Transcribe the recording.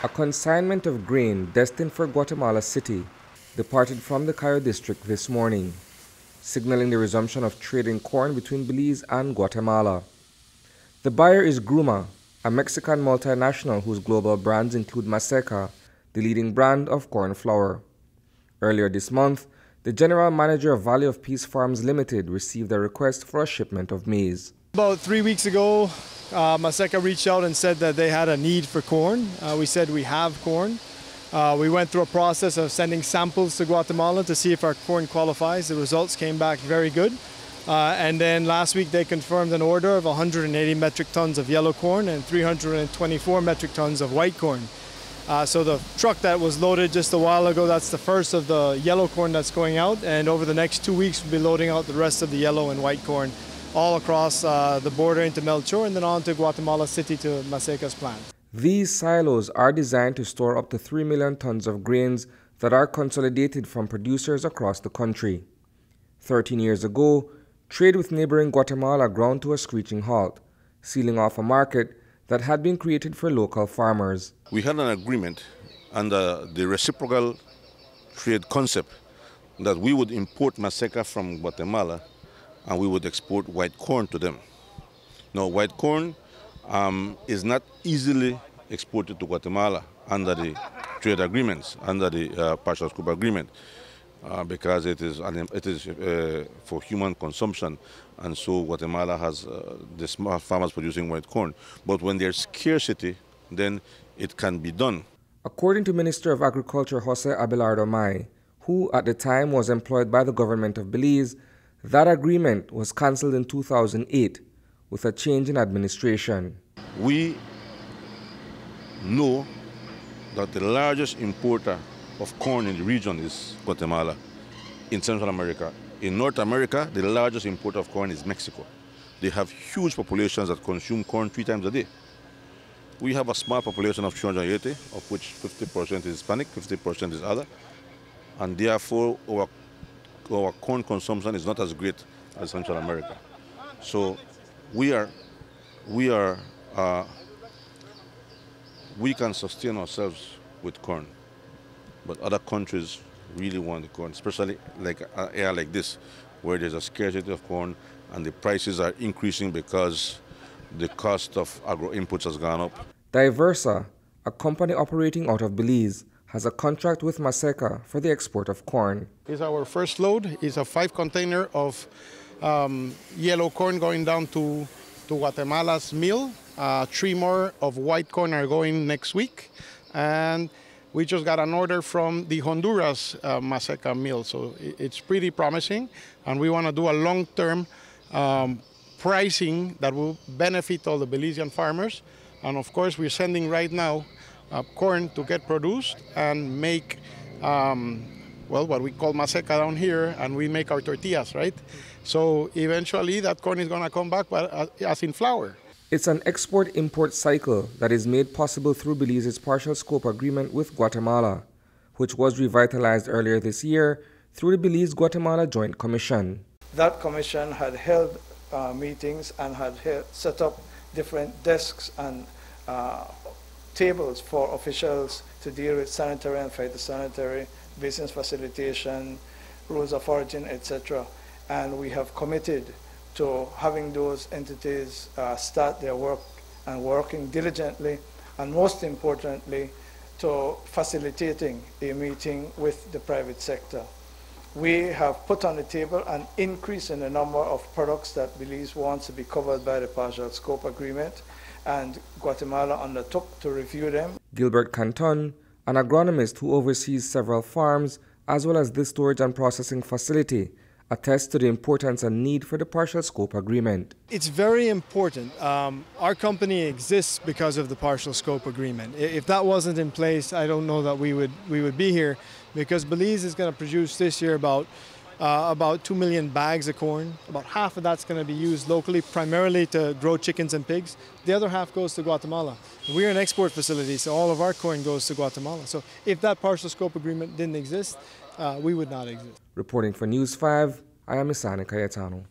A consignment of grain destined for Guatemala City departed from the Cayo district this morning, signaling the resumption of trade in corn between Belize and Guatemala. The buyer is Gruma, a Mexican multinational whose global brands include Maseca, the leading brand of corn flour. Earlier this month, the general manager of Valley of Peace Farms Limited received a request for a shipment of maize. About 3 weeks ago, Maseca reached out and said that they had a need for corn. We said we have corn. We went through a process of sending samples to Guatemala to see if our corn qualifies. The results came back very good. And then last week they confirmed an order of 180 metric tons of yellow corn and 324 metric tons of white corn. So the truck that was loaded just a while ago, that's the first of the yellow corn that's going out. And over the next 2 weeks, we'll be loading out the rest of the yellow and white corn all across the border into Melchor and then on to Guatemala City to Maseca's plant. These silos are designed to store up to 3 million tons of grains that are consolidated from producers across the country. 13 years ago, trade with neighboring Guatemala ground to a screeching halt, sealing off a market that had been created for local farmers. We had an agreement under the reciprocal trade concept that we would import Maseca from Guatemala and we would export white corn to them. Now, white corn is not easily exported to Guatemala under the trade agreements, under the partial scope agreement, because it is for human consumption, and so Guatemala has the small farmers producing white corn. But when there's scarcity, then it can be done. According to Minister of Agriculture Jose Abelardo May, who at the time was employed by the government of Belize, that agreement was cancelled in 2008 with a change in administration. We know that the largest importer of corn in the region is Guatemala, in Central America. In North America, the largest importer of corn is Mexico. They have huge populations that consume corn 3 times a day. We have a small population of 380, of which 50% is Hispanic, 50% is other, and therefore our corn consumption is not as great as Central America. So we can sustain ourselves with corn, but other countries really want the corn, especially like an area like this, where there's a scarcity of corn and the prices are increasing because the cost of agro inputs has gone up. Diversa, a company operating out of Belize, has a contract with Maseca for the export of corn. It's our first load. It's a 5 container of yellow corn going down to Guatemala's mill. 3 more of white corn are going next week. And we just got an order from the Honduras Maseca mill. So it's pretty promising. And we want to do a long-term pricing that will benefit all the Belizean farmers. And of course, we're sending right now corn to get produced and make, what we call Maseca down here, and we make our tortillas, right? So eventually that corn is going to come back as in flour. It's an export-import cycle that is made possible through Belize's partial scope agreement with Guatemala, which was revitalized earlier this year through the Belize-Guatemala Joint Commission. That commission had held meetings and had set up different desks and tables for officials to deal with sanitary and phytosanitary, business facilitation, rules of origin, etc. And we have committed to having those entities start their work and working diligently, and most importantly, to facilitating a meeting with the private sector. We have put on the table an increase in the number of products that Belize wants to be covered by the partial scope agreement, and Guatemala undertook to review them. Gilbert Canton, an agronomist who oversees several farms, as well as this storage and processing facility, attests to the importance and need for the partial scope agreement. It's very important. Our company exists because of the partial scope agreement. If that wasn't in place, I don't know that we would be here, because Belize is going to produce this year about 2 million bags of corn. About half of that's going to be used locally, primarily to grow chickens and pigs. The other half goes to Guatemala. We're an export facility, so all of our corn goes to Guatemala. So if that partial scope agreement didn't exist, we would not exist. Reporting for News 5, I am Isani Cayetano.